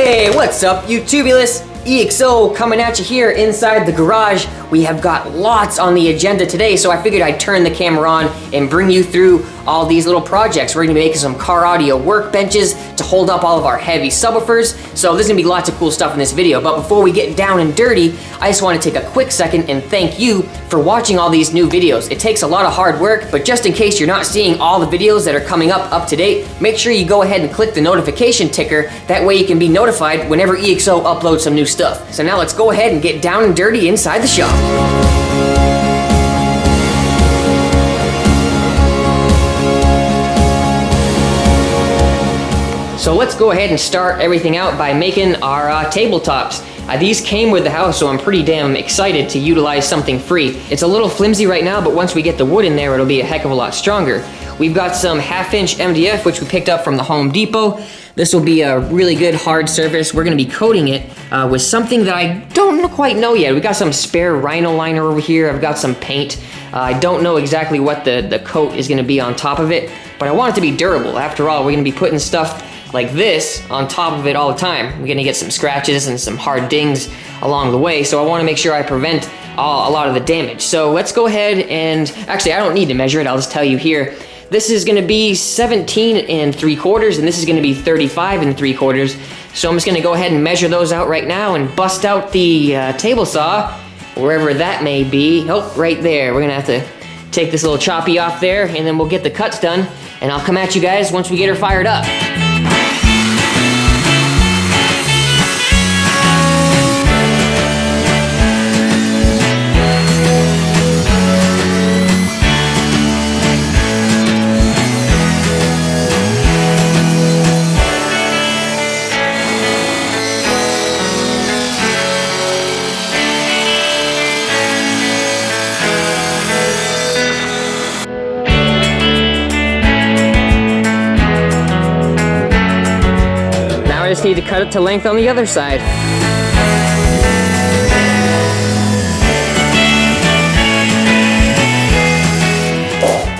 Hey, what's up, YouTubulous? EXO coming at you here inside the garage. We have got lots on the agenda today, so I figured I'd turn the camera on and bring you through all these little projects. We're gonna be making some car audio workbenches to hold up all of our heavy subwoofers. So there's gonna be lots of cool stuff in this video. But before we get down and dirty, I just wanna take a quick second and thank you for watching all these new videos. It takes a lot of hard work, but just in case you're not seeing all the videos that are coming up to date, make sure you go ahead and click the notification ticker. That way you can be notified whenever EXO uploads some new stuff. So now let's go ahead and get down and dirty inside the shop. So let's go ahead and start everything out by making our tabletops. These came with the house, so I'm pretty damn excited to utilize something free. It's a little flimsy right now, but once we get the wood in there, it'll be a heck of a lot stronger. We've got some 1/2" MDF, which we picked up from the Home Depot. This will be a really good hard surface. We're gonna be coating it with something that I don't quite know yet. We got some spare Rhino liner over here. I've got some paint. I don't know exactly what the coat is gonna be on top of it, but I want it to be durable. After all, we're gonna be putting stuff like this on top of it all the time. We're gonna get some scratches and some hard dings along the way, so I wanna make sure I prevent a lot of the damage. So let's go ahead and, actually I don't need to measure it, I'll just tell you here. This is gonna be 17 3/4 and this is gonna be 35 3/4. So I'm just gonna go ahead and measure those out right now and bust out the table saw, wherever that may be. Oh, right there. We're gonna have to take this little choppy off there and then we'll get the cuts done and I'll come at you guys once we get her fired up. I just need to cut it to length on the other side.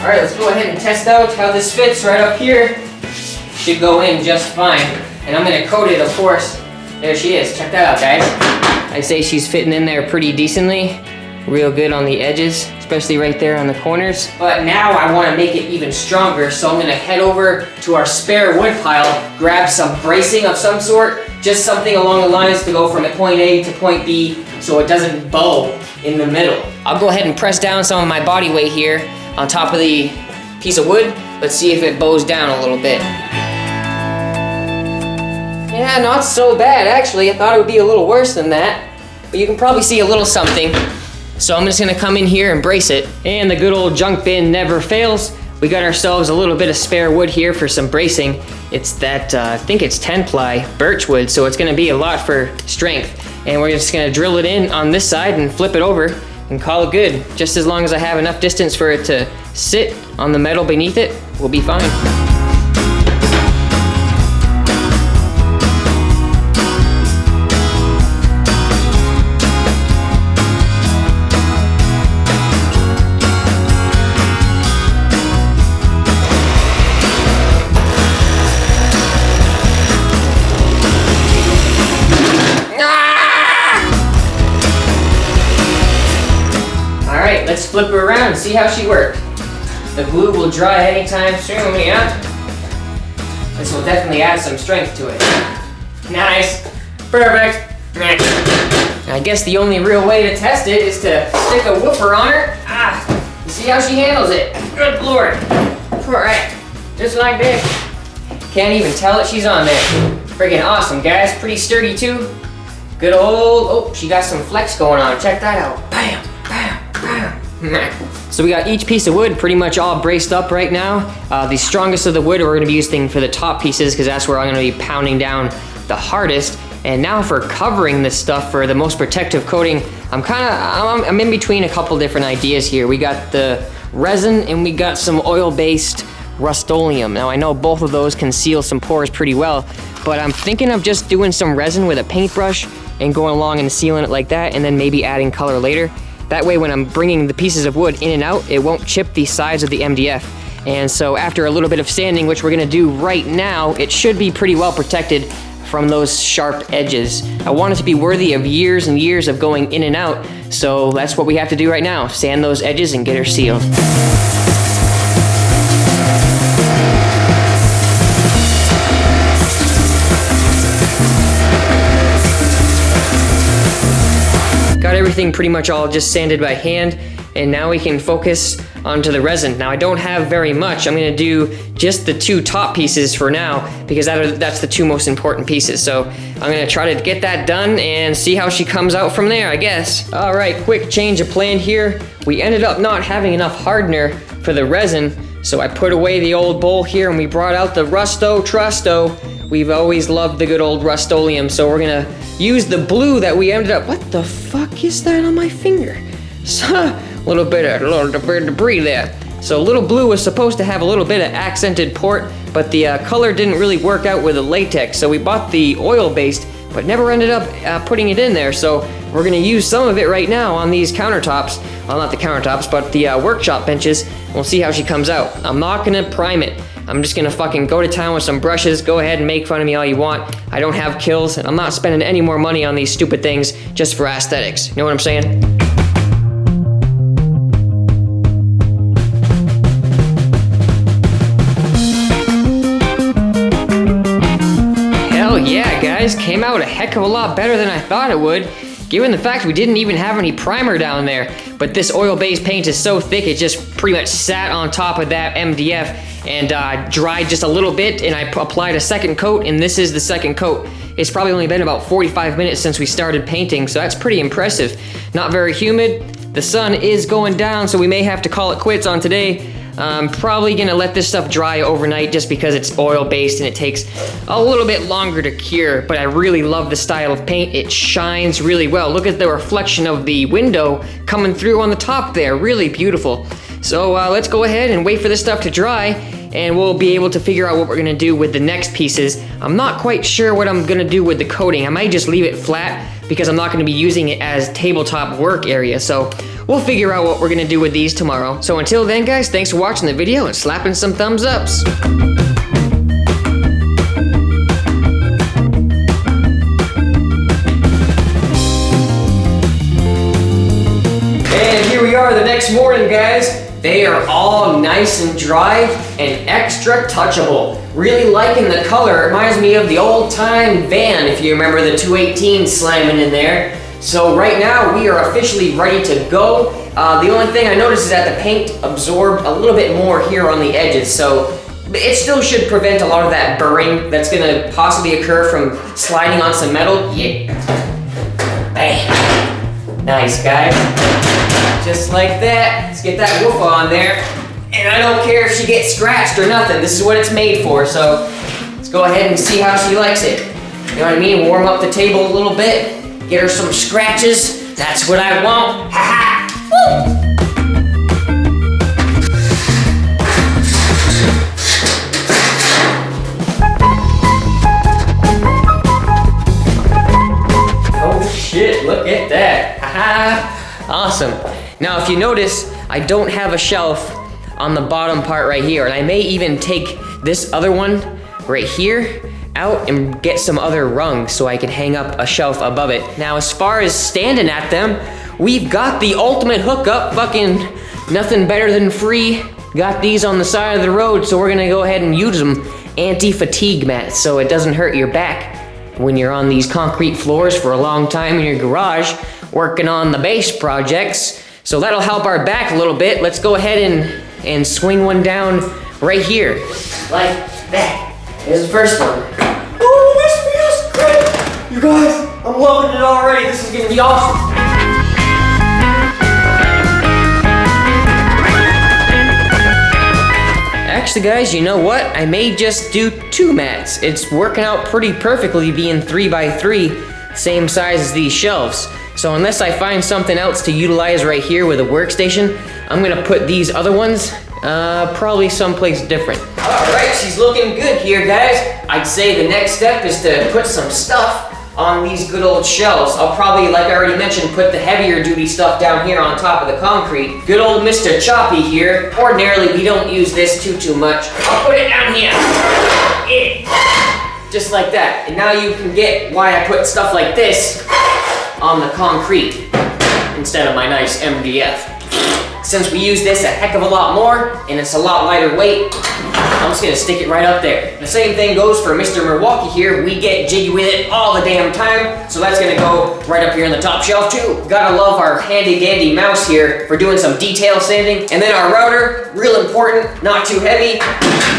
All right, let's go ahead and test out how this fits right up here. Should go in just fine. And I'm gonna coat it, of course. There she is, check that out, guys. I'd say she's fitting in there pretty decently. Real good on the edges, especially right there on the corners. But now I want to make it even stronger, so I'm gonna head over to our spare wood pile, grab some bracing of some sort, just something along the lines to go from point A to point B so it doesn't bow in the middle. I'll go ahead and press down some of my body weight here on top of the piece of wood. Let's see if it bows down a little bit. Yeah, not so bad actually. I thought it would be a little worse than that, but you can probably see a little something. So I'm just gonna come in here and brace it. And the good old junk bin never fails. We got ourselves a little bit of spare wood here for some bracing. It's that, I think it's 10-ply birch wood, so it's gonna be a lot for strength. And we're just gonna drill it in on this side and flip it over and call it good. Just as long as I have enough distance for it to sit on the metal beneath it, we'll be fine. Let's flip her around and see how she works. The glue will dry anytime soon, yeah? This will definitely add some strength to it. Nice. Perfect. I guess the only real way to test it is to stick a woofer on her. And see how she handles it. Good Lord. Alright, just like this. Can't even tell that she's on there. Friggin' awesome, guys. Pretty sturdy too. Good old, oh, she got some flex going on. Check that out. Bam. So we got each piece of wood pretty much all braced up right now. The strongest of the wood we're gonna be using for the top pieces because that's where I'm gonna be pounding down the hardest. And now for covering this stuff for the most protective coating, I'm in between a couple different ideas here. We got the resin and we got some oil-based Rust-Oleum. Now I know both of those can seal some pores pretty well, but I'm thinking of just doing some resin with a paintbrush and going along and sealing it like that and then maybe adding color later. That way when I'm bringing the pieces of wood in and out, it won't chip the sides of the MDF. And so after a little bit of sanding, which we're gonna do right now, it should be pretty well protected from those sharp edges. I want it to be worthy of years and years of going in and out, so that's what we have to do right now. Sand those edges and get her sealed. Got everything pretty much all just sanded by hand, and now we can focus onto the resin. Now I don't have very much. I'm gonna do just the 2 top pieces for now because that's the 2 most important pieces. So I'm gonna try to get that done and see how she comes out from there, I guess. All right, quick change of plan here. We ended up not having enough hardener for the resin, so I put away the old bowl here and we brought out the Rusto Trusto. We've always loved the good old Rust-Oleum, so we're gonna use the blue that we ended up. What the fuck is that on my finger? A little bit of debris there. So little blue was supposed to have a little bit of accented port, but the color didn't really work out with the latex. So we bought the oil-based, but never ended up putting it in there. So we're gonna use some of it right now on these countertops. Well, not the countertops, but the workshop benches. We'll see how she comes out. I'm not gonna prime it. I'm just gonna fucking go to town with some brushes. Go ahead and make fun of me all you want. I don't have kills, and I'm not spending any more money on these stupid things just for aesthetics. You know what I'm saying? Hell yeah, guys. Came out a heck of a lot better than I thought it would, given the fact we didn't even have any primer down there. But this oil-based paint is so thick, it just pretty much sat on top of that MDF and dried just a little bit, and I applied a second coat, and this is the second coat. It's probably only been about 45 minutes since we started painting, so that's pretty impressive. Not very humid. The sun is going down, so we may have to call it quits on today. I'm probably gonna let this stuff dry overnight just because it's oil-based and it takes a little bit longer to cure, but I really love the style of paint. It shines really well. Look at the reflection of the window coming through on the top there. Really beautiful. So let's go ahead and wait for this stuff to dry, and we'll be able to figure out what we're gonna do with the next pieces. I'm not quite sure what I'm gonna do with the coating. I might just leave it flat because I'm not gonna be using it as tabletop work area. So we'll figure out what we're gonna do with these tomorrow. So until then, guys, thanks for watching the video and slapping some thumbs ups. And here we are the next morning, guys. They are all nice and dry and extra touchable. Really liking the color. It reminds me of the old time van, if you remember the 218 slamming in there. So right now we are officially ready to go. The only thing I noticed is that the paint absorbed a little bit more here on the edges, so it still should prevent a lot of that burring that's gonna possibly occur from sliding on some metal. Yeah. Bam. Nice, guys. Just like that. Let's get that woofa on there. And I don't care if she gets scratched or nothing. This is what it's made for, so let's go ahead and see how she likes it. You know what I mean? Warm up the table a little bit. Get her some scratches. That's what I want. Ha ha! Woo! Oh shit, look at that. Ha ha! Awesome. Now if you notice, I don't have a shelf on the bottom part right here, and I may even take this other one right here out and get some other rungs so I can hang up a shelf above it. Now as far as standing at them, we've got the ultimate hookup, fucking nothing better than free. Got these on the side of the road, so we're gonna go ahead and use them. Anti-fatigue mats, so it doesn't hurt your back when you're on these concrete floors for a long time in your garage working on the base projects. So that'll help our back a little bit. Let's go ahead and swing one down right here, like that. Here's the first one. Oh, this feels great. You guys, I'm loving it already. This is gonna be awesome. Actually, guys, you know what? I may just do 2 mats. It's working out pretty perfectly being 3x3, same size as these shelves. So unless I find something else to utilize right here with a workstation, I'm gonna put these other ones probably someplace different. All right, she's looking good here, guys. I'd say the next step is to put some stuff on these good old shelves. I'll probably, like I already mentioned, put the heavier duty stuff down here on top of the concrete. Good old Mr. Choppy here. Ordinarily, we don't use this too much. I'll put it down here. Yeah. just like that. And now you can get why I put stuff like this on the concrete instead of my nice MDF. Since we use this a heck of a lot more, and it's a lot lighter weight, I'm just gonna stick it right up there. The same thing goes for Mr. Milwaukee here. We get jiggy with it all the damn time, so that's gonna go right up here on the top shelf too. Gotta love our handy dandy mouse here for doing some detail sanding. And then our router, real important, not too heavy,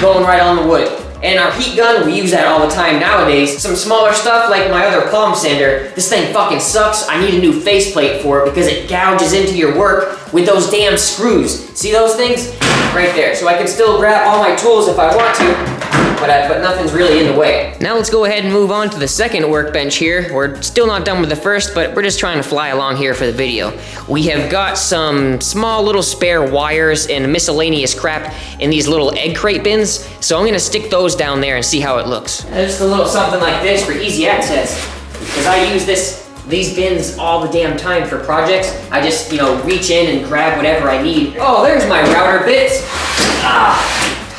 going right on the wood. And our heat gun, we use that all the time nowadays. Some smaller stuff like my other palm sander. This thing fucking sucks. I need a new faceplate for it because it gouges into your work with those damn screws. See those things? Right there. So I can still grab all my tools if I want to, but nothing's really in the way. Now let's go ahead and move on to the second workbench here. We're still not done with the first, but we're just trying to fly along here for the video. We have got some small little spare wires and miscellaneous crap in these little egg crate bins, so I'm gonna stick those down there and see how it looks. Just a little something like this for easy access, because I use these bins all the damn time for projects. I just, reach in and grab whatever I need. Oh, there's my router bits.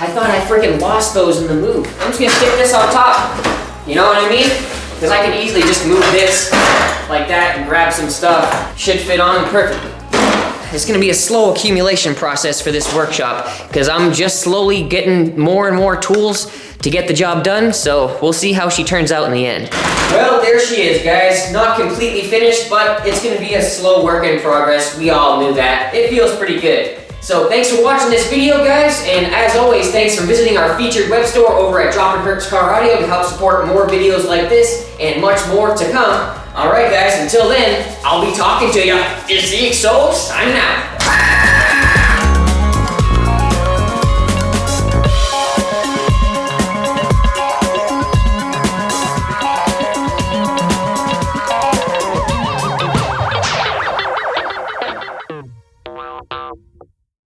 I thought I freaking lost those in the move. I'm just gonna stick this on top. You know what I mean? Because I can easily just move this like that and grab some stuff. Should fit on perfectly. It's gonna be a slow accumulation process for this workshop because I'm just slowly getting more and more tools to get the job done, so we'll see how she turns out in the end. Well, there she is, guys. Not completely finished, but it's gonna be a slow work in progress. We all knew that. It feels pretty good. So thanks for watching this video, guys, and as always, thanks for visiting our featured web store over at Drop and Perks Car Audio to help support more videos like this and much more to come. Alright guys, until then, I'll be talking to ya. It's EXO signing out.